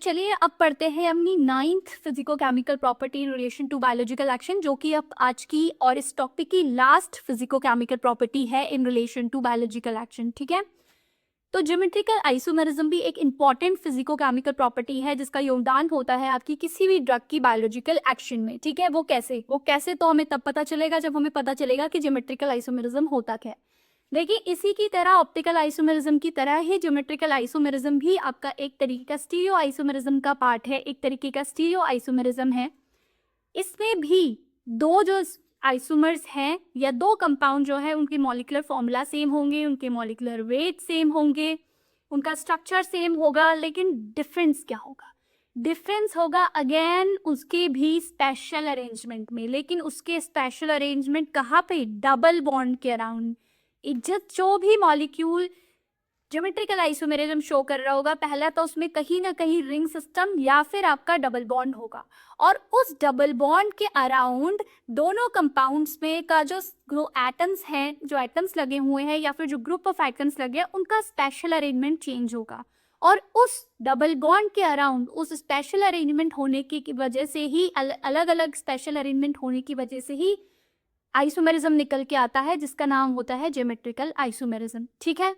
चलिए अब पढ़ते हैं अपनी 9th physico chemical property in relation to biological action, जो कि अब आज की और इस टॉपिक की लास्ट फिजिको केमिकल प्रॉपर्टी है in relation to biological action. ठीक है, तो ज्योमेट्रिकल आइसोमेरिज्म भी एक इंपॉर्टेंट फिजिको केमिकल प्रॉपर्टी है जिसका योगदान होता है आपकी किसी भी ड्रग की बायोलॉजिकल एक्शन में। ठीक है, वो कैसे तो हमें तब पता चलेगा जब हमें पता चलेगा कि ज्योमेट्रिकल आइसोमेरिज्म होता क्या है। देखिए, इसी की तरह ऑप्टिकल आइसोमेरिज्म की तरह ही ज्योमेट्रिकल आइसोमेरिज्म भी आपका एक तरीके का स्टीरियो आइसोमेरिज्म का पार्ट है, एक तरीके का स्टीरियो आइसोमेरिज्म है। इसमें भी दो जो आइसोमर्स हैं या दो कंपाउंड जो है उनके मॉलिक्यूलर फॉर्मूला सेम होंगे, उनके मॉलिक्यूलर वेट सेम होंगे, उनका स्ट्रक्चर सेम होगा, लेकिन डिफरेंस क्या होगा? डिफरेंस होगा अगेन उसके भी स्पेशल अरेंजमेंट में। लेकिन उसके स्पेशल अरेंजमेंट कहाँ पे? डबल बॉन्ड के अराउंड। जो भी मॉलिक्यूल ज्योमेट्रिकल आइसोमेरिज्म शो कर रहा होगा, पहला तो उसमें कहीं ना कहीं रिंग सिस्टम या फिर आपका डबल बॉन्ड होगा, और उस डबल बॉन्ड के अराउंड दोनों कंपाउंड्स में का जो एटम्स हैं, जो एटम्स लगे हुए हैं या फिर जो ग्रुप ऑफ एटम्स लगे हैं, उनका स्पेशल अरेंजमेंट चेंज होगा। और उस डबल बॉन्ड के अराउंड उस स्पेशल अरेंजमेंट होने की वजह से ही, अलग अलग स्पेशल अरेंजमेंट होने की वजह से ही आइसोमेरिज्म निकल के आता है, जिसका नाम होता है ज्योमेट्रिकल आइसोमेरिज्म। ठीक है,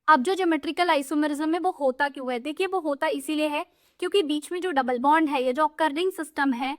अब जो ज्योमेट्रिकल आइसोमेरिज्म है वो होता क्यों है? देखिए, वो होता इसीलिए है क्योंकि बीच में जो डबल बॉन्ड है, ये जो आपका रिंग सिस्टम है,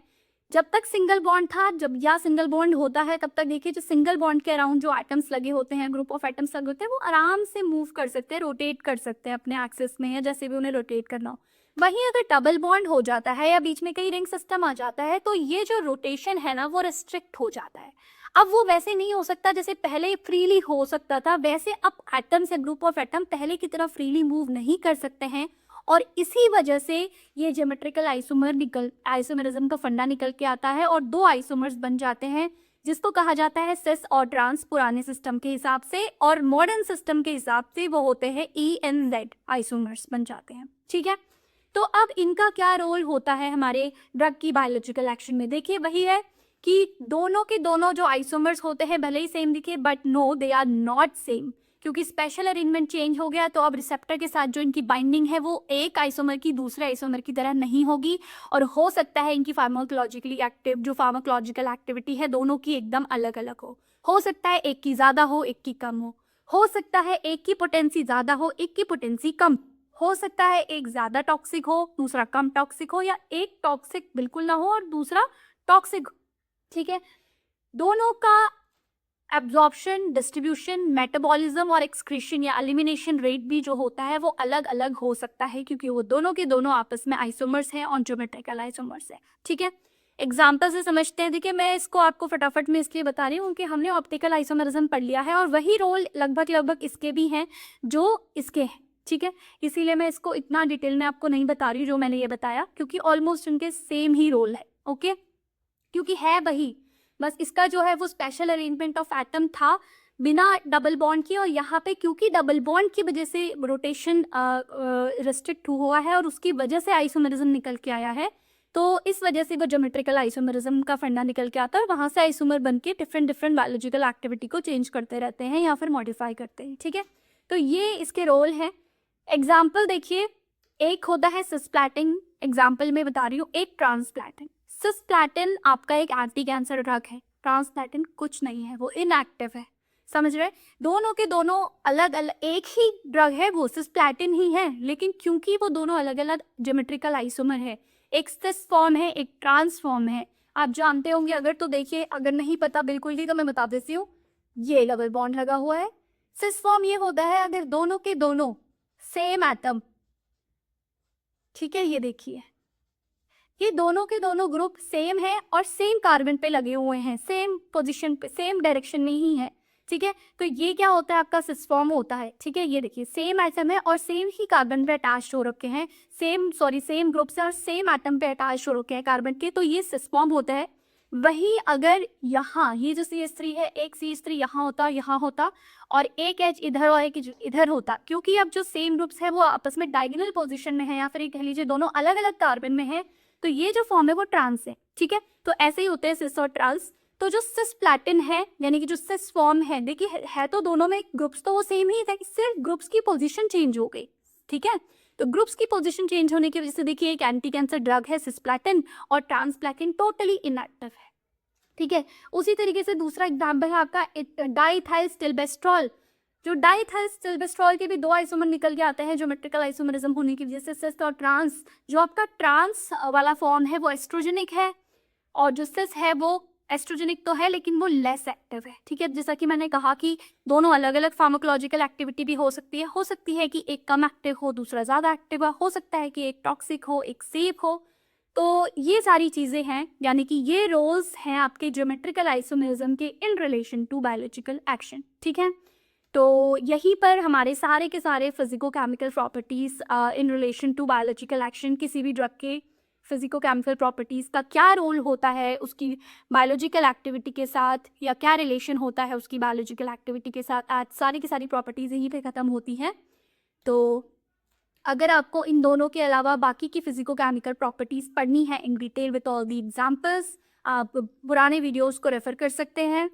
जब तक सिंगल बॉन्ड था, जब या सिंगल बॉन्ड होता है, तब तक देखिए जो सिंगल बॉन्ड के अराउंड जो एटम्स लगे होते हैं, ग्रुप ऑफ एटम्स लगे होते हैं, वो आराम से मूव कर सकते हैं, रोटेट कर सकते हैं अपने एक्सिस में, या जैसे भी उन्हें रोटेट करना हो। वहीं अगर डबल बॉन्ड हो जाता है या बीच में कहीं रिंग सिस्टम आ जाता है, तो ये जो रोटेशन है ना, वो रिस्ट्रिक्ट हो जाता है। अब वो वैसे नहीं हो सकता जैसे पहले फ्रीली हो सकता था, वैसे अब एटम्स या ग्रुप ऑफ एटम पहले की तरह फ्रीली मूव नहीं कर सकते हैं। और इसी वजह से ये ज्योमेट्रिकल आइसोमेरिज्म का फंडा निकल के आता है और दो आइसोमर्स बन जाते हैं, जिसको कहा जाता है सिस और ट्रांस पुराने सिस्टम के हिसाब से, और मॉडर्न सिस्टम के हिसाब से वो होते हैं EN-Z आइसोमर्स बन जाते हैं। ठीक है, तो अब इनका क्या रोल होता है हमारे ड्रग की बायोलॉजिकल एक्शन में? देखिए, वही है कि दोनों के दोनों जो आइसोमर्स होते हैं भले ही सेम दिखे, but no, they are not same, क्योंकि स्पेशल अरेंजमेंट चेंज हो गया। तो अब रिसेप्टर के साथ जो इनकी बाइंडिंग है वो एक आइसोमर की दूसरे आइसोमर की तरह नहीं होगी, और हो सकता है इनकी फार्माकोलॉजिकली एक्टिव जो फार्माकोलॉजिकल एक्टिविटी है दोनों की एकदम अलग अलग हो सकता है एक की ज़्यादा एक की कम हो सकता है एक की पोटेंसी ज़्यादा एक की पोटेंसी कम हो सकता है, एक ज़्यादा टॉक्सिक हो दूसरा कम टॉक्सिक हो, या एक टॉक्सिक बिल्कुल ना हो और दूसरा टॉक्सिक। ठीक है, दोनों का एब्जॉर्प्शन, डिस्ट्रीब्यूशन, मेटाबॉलिज्म और एक्सक्रीशन या एलिमिनेशन रेट भी जो होता है वो अलग अलग हो सकता है, क्योंकि वो दोनों के दोनों आपस में आइसोमर्स हैं और ज्योमेट्रिकल आइसोमर्स हैं। ठीक है, एग्जाम्पल से समझते हैं। देखिए, मैं इसको आपको फटाफट में इसलिए बता रही हूँ कि हमने ऑप्टिकल आइसोमरिज्म पढ़ लिया है और वही रोल लगभग इसके भी हैं जो इसके हैं। ठीक है, इसीलिए मैं इसको इतना डिटेल में आपको नहीं बता रही हूँ जो मैंने ये बताया, क्योंकि ऑलमोस्ट उनके सेम ही रोल है। ओके, क्योंकि है वही, बस इसका जो है वो स्पेशल अरेंजमेंट ऑफ एटम था बिना डबल बॉन्ड की, और यहाँ पे क्योंकि डबल बॉन्ड की वजह से रोटेशन रिस्ट्रिक्ट हुआ है और उसकी वजह से आइसोमेरिज्म निकल के आया है, तो इस वजह से वो ज्योमेट्रिकल आइसोमेरिज्म का फंडा निकल के आता है, और वहाँ से आइसोमर बन के डिफरेंट बायोलॉजिकल एक्टिविटी को चेंज करते रहते हैं या फिर मॉडिफाई करते हैं। ठीक है, तो ये इसके रोल हैं। एग्जाम्पल देखिए, एक होता है सिस्प्लैटिन, एग्जाम्पल में बता रही हूँ, एक ट्रांसप्लैटिन। सिस्प्लैटिन आपका एक एंटी कैंसर ड्रग है, ट्रांसप्लैटिन कुछ नहीं है, वो इनएक्टिव है। समझ रहे? दोनों के दोनों अलग अलग, एक ही ड्रग है, वो सिस्प्लैटिन ही है, लेकिन क्योंकि वो दोनों अलग अलग ज्योमेट्रिकल आइसोमर है, एक सिस फॉर्म है एक ट्रांस फॉर्म है, आप जानते होंगे अगर, तो देखिए अगर नहीं पता बिल्कुल ही तो मैं बता देती हूँ, ये डबल बॉन्ड लगा हुआ है। सिस फॉर्म ये होता है अगर दोनों के दोनों सेम एटम, ठीक है, ये देखिए ये दोनों के दोनों ग्रुप सेम है और सेम कार्बन पे लगे हुए हैं, सेम पोजीशन पे, सेम डायरेक्शन में ही है। ठीक है, तो ये क्या होता है, आपका सिस फॉर्म होता है। ठीक है, ये देखिए सेम एटम है और सेम ही कार्बन पे अटैच हो रखे हैं, सेम ग्रुप से और सेम एटम पे अटैच हो रखे हैं कार्बन के, तो ये सिस फॉर्म होता है। वही अगर यहाँ ये जो CH3 है, एक CH3 यहाँ होता और एक H इधर और एक इधर होता, क्योंकि अब जो सेम ग्रुप्स है वो आपस में डायगोनल पोजीशन में है, या फिर कह लीजिए दोनों अलग अलग कार्बन में है, तो ये जो फॉर्म है वो ट्रांस है। ठीक है, तो ऐसे ही होते हैं सिस और ट्रांस। तो जो सिस्प्लैटिन है, यानी कि जो सिस फॉर्म है, देखिए है तो दोनों में ग्रुप्स तो वो सेम ही था, सिर्फ ग्रुप्स की पोजीशन चेंज हो गई। ठीक है, तो ग्रुप्स की पोजीशन चेंज होने की वजह से देखिए एक एंटी कैंसर ड्रग है सिस्प्लैटिन और ट्रांसप्लैटिन टोटली इनएक्टिव है, ठीक है। उसी तरीके से दूसरा एग्जाम्पल है आपका डाइथाइलस्टिल्बेस्ट्रॉल। जो डाइथाइलस्टिल्बेस्ट्रॉल के भी दो आइसोमर निकल के आते हैं ज्योमेट्रिकल आइसोमरिज्म होने की वजह से सिस और ट्रांस। जो आपका ट्रांस वाला फॉर्म है वो एस्ट्रोजेनिक है और जो सिस है वो एस्ट्रोजेनिक तो है लेकिन वो लेस एक्टिव है, ठीक है। जैसा कि मैंने कहा कि दोनों अलग अलग फार्माकोलॉजिकल एक्टिविटी भी हो सकती है कि एक कम एक्टिव हो दूसरा ज़्यादा एक्टिव हो सकता है कि एक टॉक्सिक हो एक सेफ हो। तो ये सारी चीज़ें हैं, यानी कि ये रोल्स हैं आपके ज्योमेट्रिकल आइसोमरिज्म के in relation to biological action, ठीक है। तो यहीं पर हमारे सारे के सारे physico chemical properties in relation to biological action, किसी भी ड्रग के फिजिको केमिकल प्रॉपर्टीज़ का क्या रोल होता है उसकी बायोलॉजिकल एक्टिविटी के साथ या क्या रिलेशन होता है उसकी बायोलॉजिकल एक्टिविटी के साथ, आज सारी की सारी प्रॉपर्टीज़ यहीं पे ख़त्म होती हैं। तो अगर आपको इन दोनों के अलावा बाकी की फिजिको केमिकल प्रॉपर्टीज़ पढ़नी है in detail with all the examples, आप पुराने वीडियोस को रेफ़र कर सकते हैं।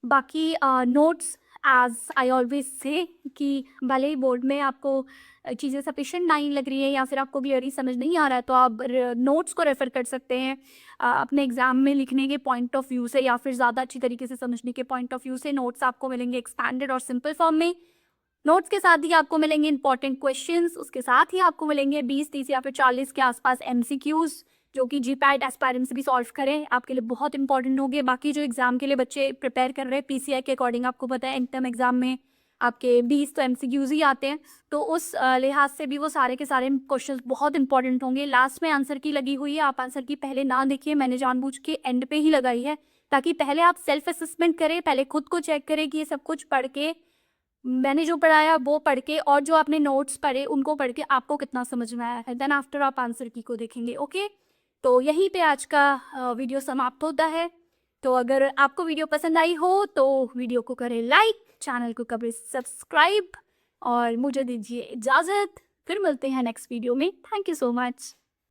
बाकी notes as I always say कि भले ही बोर्ड में आपको चीज़ें सफिशेंट नहीं लग रही है या फिर आपको क्लियरली समझ नहीं आ रहा है तो आप नोट्स को रेफ़र कर सकते हैं अपने एग्ज़ाम में लिखने के पॉइंट ऑफ व्यू से या फिर ज़्यादा अच्छी तरीके से समझने के पॉइंट ऑफ व्यू से। नोट्स आपको मिलेंगे एक्सपैंडेड और सिंपल फॉर्म में। नोट्स के साथ ही आपको मिलेंगे इंपॉर्टेंट क्वेश्चंस, उसके साथ ही आपको मिलेंगे 20-30 या फिर 40 के आसपास एमसीक्यूज़ जो कि जीपैट एस्पायरेंट से भी सॉल्व करें, आपके लिए बहुत इंपॉर्टेंट होंगे। बाकी जो एग्जाम के लिए बच्चे प्रिपेयर कर रहे हैं पीसीआई के अकॉर्डिंग, आपको पता है इंटर्म एग्जाम में आपके 20 तो एमसीक्यूज़ ही आते हैं, तो उस लिहाज से भी वो सारे के सारे क्वेश्चंस बहुत इंपॉर्टेंट होंगे। लास्ट में आंसर की लगी हुई है, आप आंसर की पहले ना देखिए, मैंने जानबूझ के एंड पे ही लगाई है ताकि पहले आप सेल्फ असेसमेंट करें, पहले खुद को चेक करें कि ये सब कुछ पढ़ के मैंने जो पढ़ाया वो पढ़ के और जो आपने नोट्स पढ़े उनको पढ़ के आपको कितना समझ में आया है, देन आफ्टर आप आंसर की को देखेंगे। ओके, तो यहीं पे आज का वीडियो समाप्त होता है। तो अगर आपको वीडियो पसंद आई हो तो वीडियो को करें लाइक, चैनल को करें सब्सक्राइब और मुझे दीजिए इजाज़त। फिर मिलते हैं नेक्स्ट वीडियो में। Thank you so much.